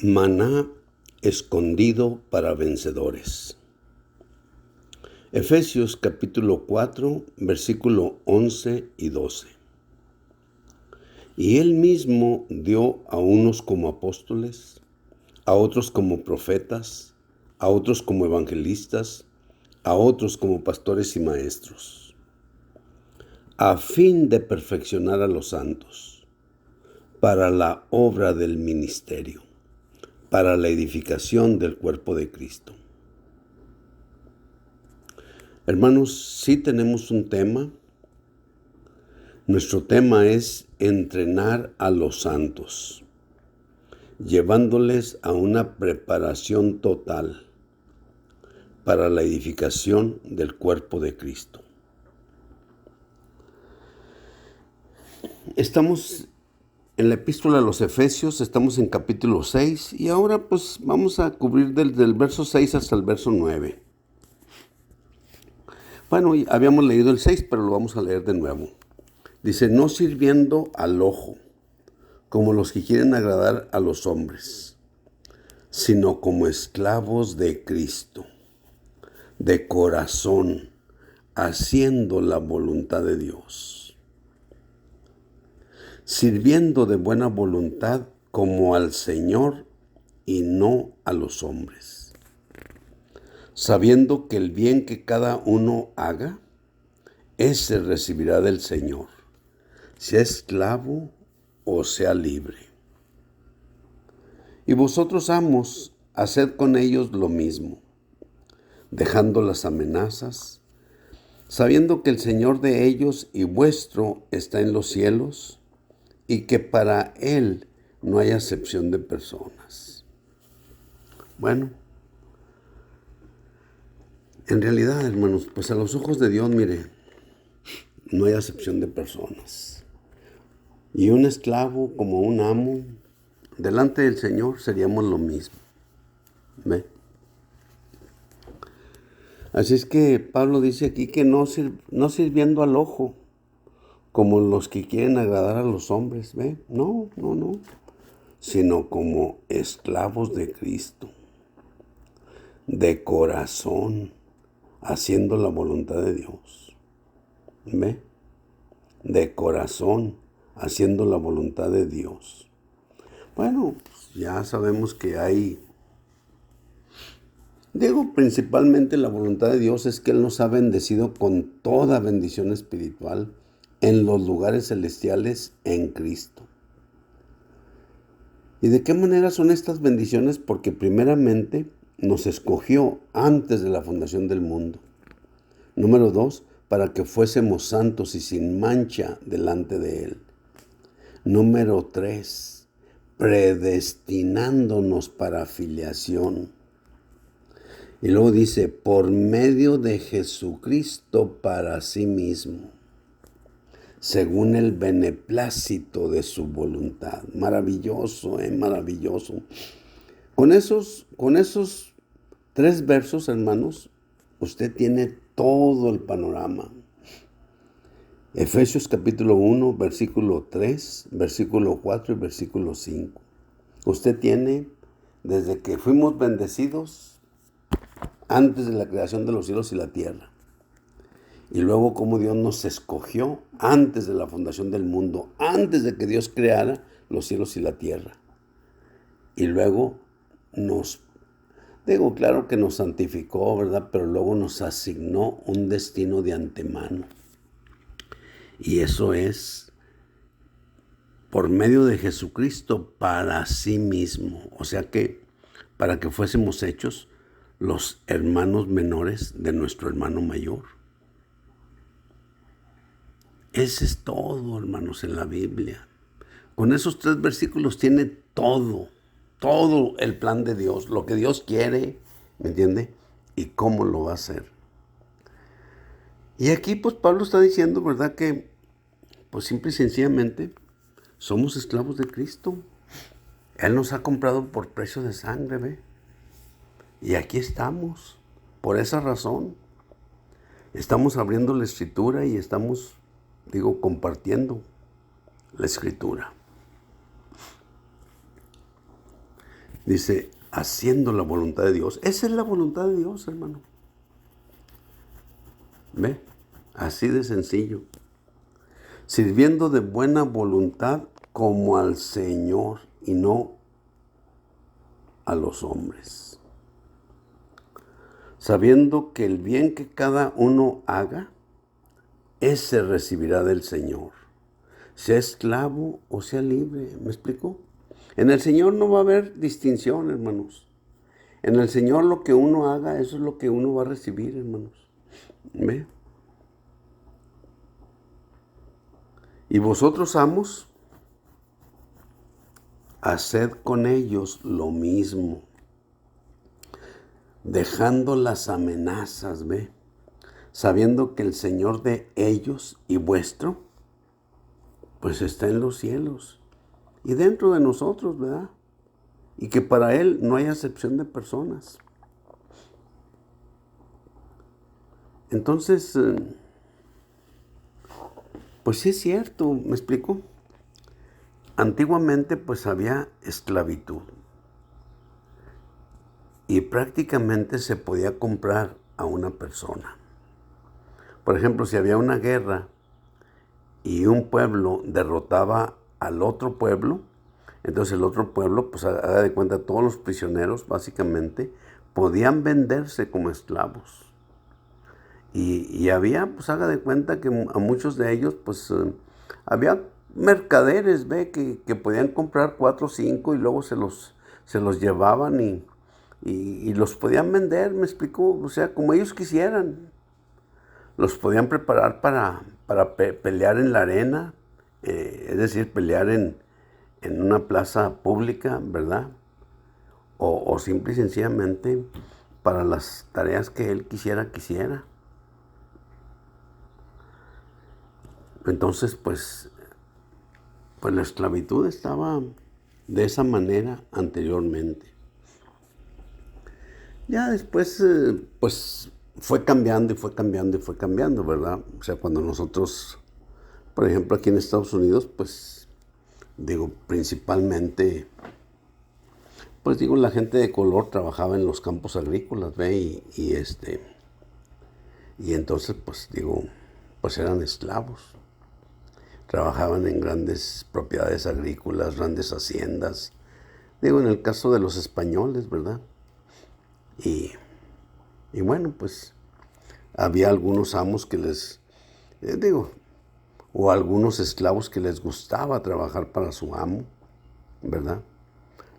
Maná escondido para vencedores. Efesios capítulo 4, versículo 11 y 12. Y él mismo dio a unos como apóstoles, a otros como profetas, a otros como evangelistas, a otros como pastores y maestros, a fin de perfeccionar a los santos, para la obra del ministerio, para la edificación del cuerpo de Cristo. Hermanos, sí tenemos un tema. Nuestro tema es entrenar a los santos, llevándoles a una preparación total para la edificación del cuerpo de Cristo. Estamos en la epístola a los Efesios, estamos en capítulo 6 y ahora pues vamos a cubrir desde el verso 6 hasta el verso 9. Bueno, habíamos leído el 6, pero lo vamos a leer de nuevo. Dice, no sirviendo al ojo, como los que quieren agradar a los hombres, sino como esclavos de Cristo, de corazón, haciendo la voluntad de Dios. Sirviendo de buena voluntad como al Señor y no a los hombres. Sabiendo que el bien que cada uno haga, ese recibirá del Señor, sea esclavo o sea libre. Y vosotros, amos, haced con ellos lo mismo, dejando las amenazas, sabiendo que el Señor de ellos y vuestro está en los cielos, y que para Él no hay acepción de personas. Bueno, en realidad, hermanos, pues a los ojos de Dios, mire, no hay acepción de personas. Y un esclavo como un amo, delante del Señor seríamos lo mismo. ¿Ve? Así es que Pablo dice aquí que no sirviendo al ojo, como los que quieren agradar a los hombres, ¿ve? No, sino como esclavos de Cristo, de corazón, haciendo la voluntad de Dios, ¿ve? De corazón, haciendo la voluntad de Dios. Bueno, ya sabemos que principalmente la voluntad de Dios es que Él nos ha bendecido con toda bendición espiritual en los lugares celestiales en Cristo. ¿Y de qué manera son estas bendiciones? Porque primeramente nos escogió antes de la fundación del mundo. Número 2, para que fuésemos santos y sin mancha delante de Él. Número 3, predestinándonos para filiación. Y luego dice, por medio de Jesucristo para sí mismo, según el beneplácito de su voluntad. Maravilloso, maravilloso. Con esos 3 versos, hermanos, usted tiene todo el panorama. Efesios capítulo 1, versículo 3, versículo 4 y versículo 5. Usted tiene, desde que fuimos bendecidos, antes de la creación de los cielos y la tierra. Y luego cómo Dios nos escogió antes de la fundación del mundo, antes de que Dios creara los cielos y la tierra. Y luego claro que nos santificó, ¿verdad? Pero luego nos asignó un destino de antemano. Y eso es por medio de Jesucristo para sí mismo. O sea que para que fuésemos hechos los hermanos menores de nuestro hermano mayor. Ese es todo, hermanos, en la Biblia. Con esos 3 versículos tiene todo el plan de Dios, lo que Dios quiere, ¿me entiende? Y cómo lo va a hacer. Y aquí pues Pablo está diciendo, ¿verdad? Que pues simple y sencillamente somos esclavos de Cristo. Él nos ha comprado por precio de sangre, ¿ve? Y aquí estamos, por esa razón. Estamos abriendo la Escritura y estamos, compartiendo la Escritura. Dice, haciendo la voluntad de Dios. Esa es la voluntad de Dios, hermano. ¿Ve? Así de sencillo. Sirviendo de buena voluntad como al Señor y no a los hombres. Sabiendo que el bien que cada uno haga, ese recibirá del Señor. Sea esclavo o sea libre. ¿Me explico? En el Señor no va a haber distinción, hermanos. En el Señor lo que uno haga, eso es lo que uno va a recibir, hermanos. ¿Ve? Y vosotros, amos, haced con ellos lo mismo, dejando las amenazas, ¿ve? Sabiendo que el Señor de ellos y vuestro, pues está en los cielos y dentro de nosotros, ¿verdad? Y que para Él no hay acepción de personas. Entonces, pues sí es cierto, ¿me explico? Antiguamente pues había esclavitud y prácticamente se podía comprar a una persona. Por ejemplo, si había una guerra y un pueblo derrotaba al otro pueblo, entonces el otro pueblo, pues haga de cuenta, todos los prisioneros básicamente podían venderse como esclavos. Y había, pues haga de cuenta que a muchos de ellos, pues había mercaderes, ve, que podían comprar 4 o 5 y luego se los llevaban y los podían vender, me explico, o sea, como ellos quisieran. Los podían preparar para pelear en la arena, es decir, pelear en una plaza pública, ¿verdad? O simple y sencillamente para las tareas que él quisiera. Entonces, pues la esclavitud estaba de esa manera anteriormente. Ya después, pues fue cambiando y fue cambiando, ¿verdad? O sea, cuando nosotros, por ejemplo, aquí en Estados Unidos, pues digo, principalmente, pues digo, la gente de color trabajaba en los campos agrícolas, ¿ve? Y entonces, pues digo, pues eran esclavos. Trabajaban en grandes propiedades agrícolas, grandes haciendas. Digo, en el caso de los españoles, ¿verdad? Y bueno, pues había algunos amos que o algunos esclavos que les gustaba trabajar para su amo, ¿verdad?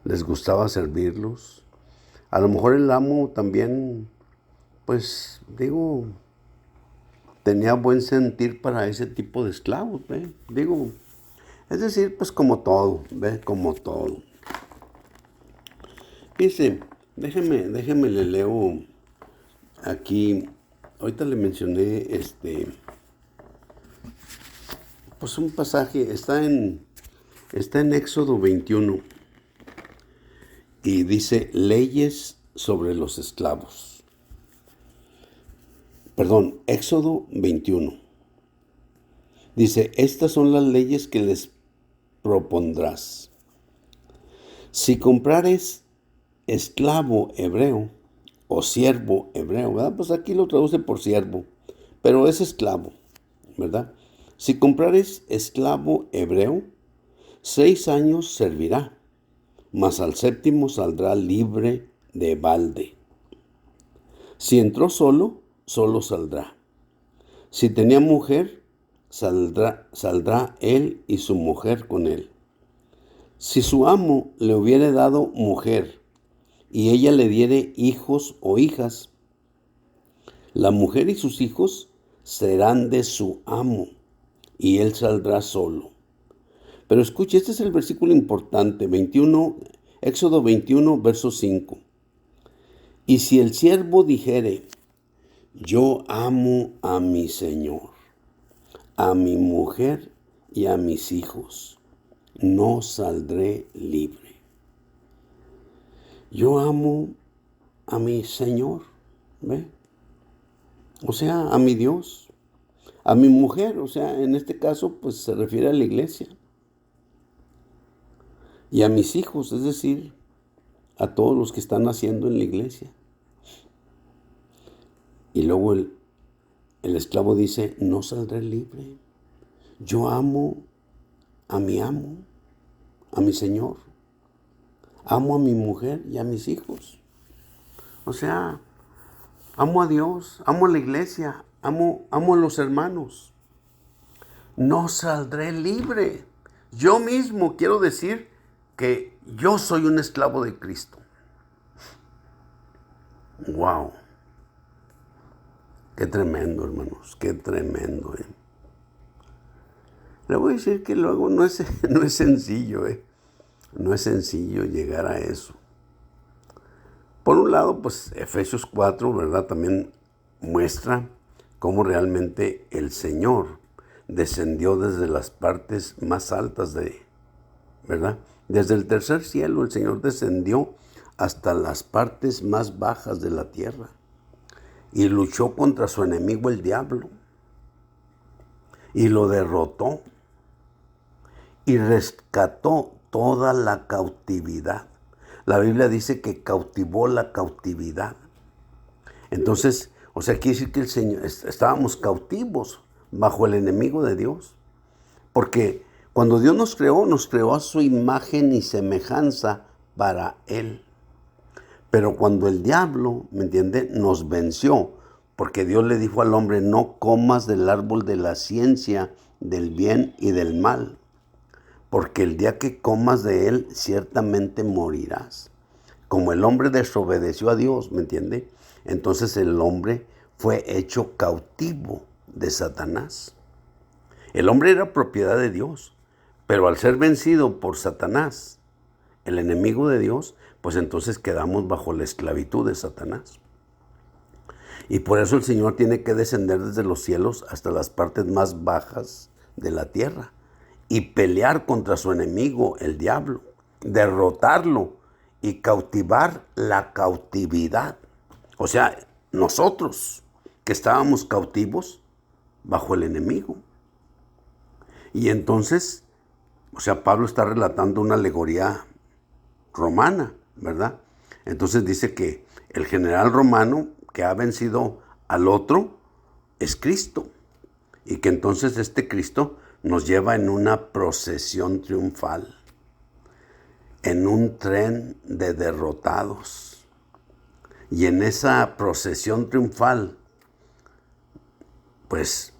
Les gustaba servirlos. A lo mejor el amo también, pues digo, tenía buen sentir para ese tipo de esclavos, ¿ve? Digo, es decir, pues como todo, ¿ve? Como todo. Dice, déjeme le leo aquí, ahorita le mencioné pues un pasaje, está en Éxodo 21 y dice leyes sobre los esclavos. Perdón, Éxodo 21. Dice, estas son las leyes que les propondrás. Si comprares esclavo hebreo o siervo hebreo, ¿verdad? Pues aquí lo traduce por siervo, pero es esclavo, ¿verdad? Si comprares esclavo hebreo, 6 años servirá, mas al 7º saldrá libre de balde. Si entró solo, solo saldrá. Si tenía mujer, saldrá él y su mujer con él. Si su amo le hubiere dado mujer y ella le diere hijos o hijas, la mujer y sus hijos serán de su amo y él saldrá solo. Pero escuche, este es el versículo importante, Éxodo 21, verso 5. Y si el siervo dijere, yo amo a mi Señor, a mi mujer y a mis hijos, no saldré libre. Yo amo a mi Señor, ¿ve? O sea, a mi Dios, a mi mujer, o sea, en este caso, pues se refiere a la iglesia. Y a mis hijos, es decir, a todos los que están haciendo en la iglesia. Y luego el esclavo dice, no saldré libre. Yo amo, a mi Señor. Amo a mi mujer y a mis hijos. O sea, amo a Dios, amo a la iglesia, amo a los hermanos. No saldré libre. Yo mismo quiero decir que yo soy un esclavo de Cristo. Wow. Qué tremendo, hermanos, qué tremendo. Le voy a decir que luego no es sencillo, no es sencillo llegar a eso. Por un lado, pues Efesios 4, ¿verdad? También muestra cómo realmente el Señor descendió desde las partes más altas ¿verdad? Desde el tercer cielo el Señor descendió hasta las partes más bajas de la tierra y luchó contra su enemigo el diablo y lo derrotó y rescató toda la cautividad. La Biblia dice que cautivó la cautividad. Entonces, o sea, quiere decir que el Señor, estábamos cautivos bajo el enemigo de Dios. Porque cuando Dios nos creó a su imagen y semejanza para Él. Pero cuando el diablo, ¿me entiende?, nos venció, porque Dios le dijo al hombre, no comas del árbol de la ciencia, del bien y del mal, porque el día que comas de él, ciertamente morirás. Como el hombre desobedeció a Dios, ¿me entiende? Entonces el hombre fue hecho cautivo de Satanás. El hombre era propiedad de Dios, pero al ser vencido por Satanás, el enemigo de Dios, pues entonces quedamos bajo la esclavitud de Satanás. Y por eso el Señor tiene que descender desde los cielos hasta las partes más bajas de la tierra y pelear contra su enemigo, el diablo, derrotarlo y cautivar la cautividad. O sea, nosotros que estábamos cautivos bajo el enemigo. Y entonces, o sea, Pablo está relatando una alegoría romana, ¿verdad? Entonces dice que el general romano que ha vencido al otro es Cristo. Y que entonces este Cristo nos lleva en una procesión triunfal, en un tren de derrotados. Y en esa procesión triunfal, pues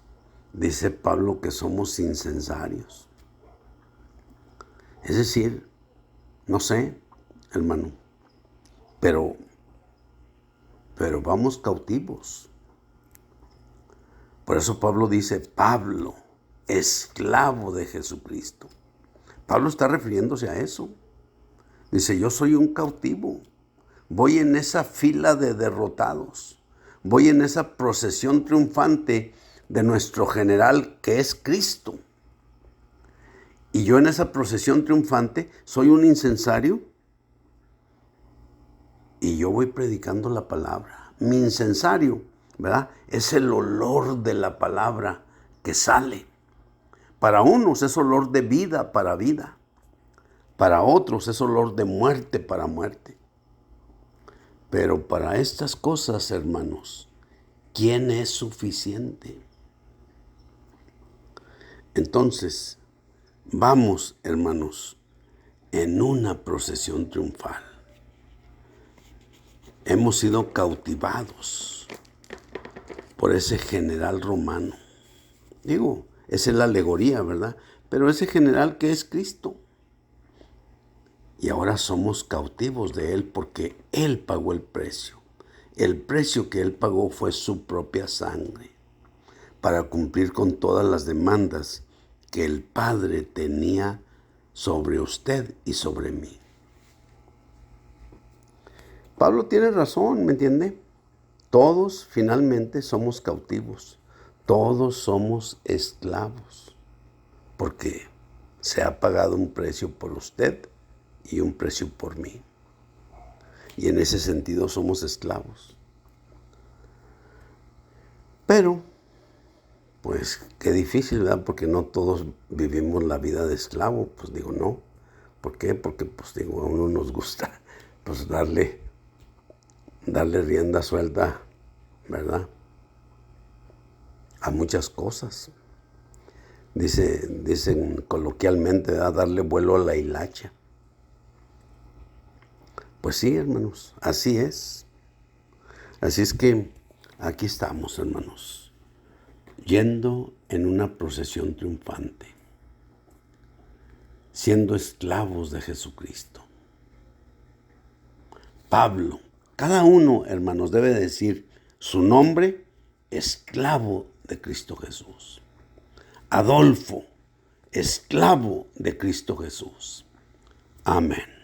dice Pablo que somos incensarios. Es decir, no sé, hermano, pero vamos cautivos. Por eso Pablo dice, Pablo, esclavo de Jesucristo. Pablo está refiriéndose a eso. Dice, yo soy un cautivo. Voy en esa fila de derrotados. Voy en esa procesión triunfante de nuestro general que es Cristo. Y yo en esa procesión triunfante soy un incensario y yo voy predicando la palabra. Mi incensario, ¿verdad?, es el olor de la palabra que sale. Para unos es olor de vida para vida. Para otros es olor de muerte para muerte. Pero para estas cosas, hermanos, ¿quién es suficiente? Entonces, vamos, hermanos, en una procesión triunfal. Hemos sido cautivados por ese general romano. Digo, esa es la alegoría, ¿verdad? Pero ese general que es Cristo. Y ahora somos cautivos de Él porque Él pagó el precio. El precio que Él pagó fue su propia sangre para cumplir con todas las demandas que el Padre tenía sobre usted y sobre mí. Pablo tiene razón, ¿me entiende? Todos finalmente somos cautivos. Todos somos esclavos. Porque se ha pagado un precio por usted y un precio por mí. Y en ese sentido somos esclavos. Pero, pues qué difícil, ¿verdad? Porque no todos vivimos la vida de esclavo. Pues digo, no. ¿Por qué? Porque, pues digo, a uno nos gusta pues darle rienda suelta, ¿verdad? A muchas cosas. Dicen coloquialmente, darle vuelo a la hilacha. Pues sí, hermanos, así es. Así es que aquí estamos, hermanos, yendo en una procesión triunfante, siendo esclavos de Jesucristo. Pablo, cada uno, hermanos, debe decir su nombre, esclavo de Cristo Jesús. Adolfo, esclavo de Cristo Jesús. Amén.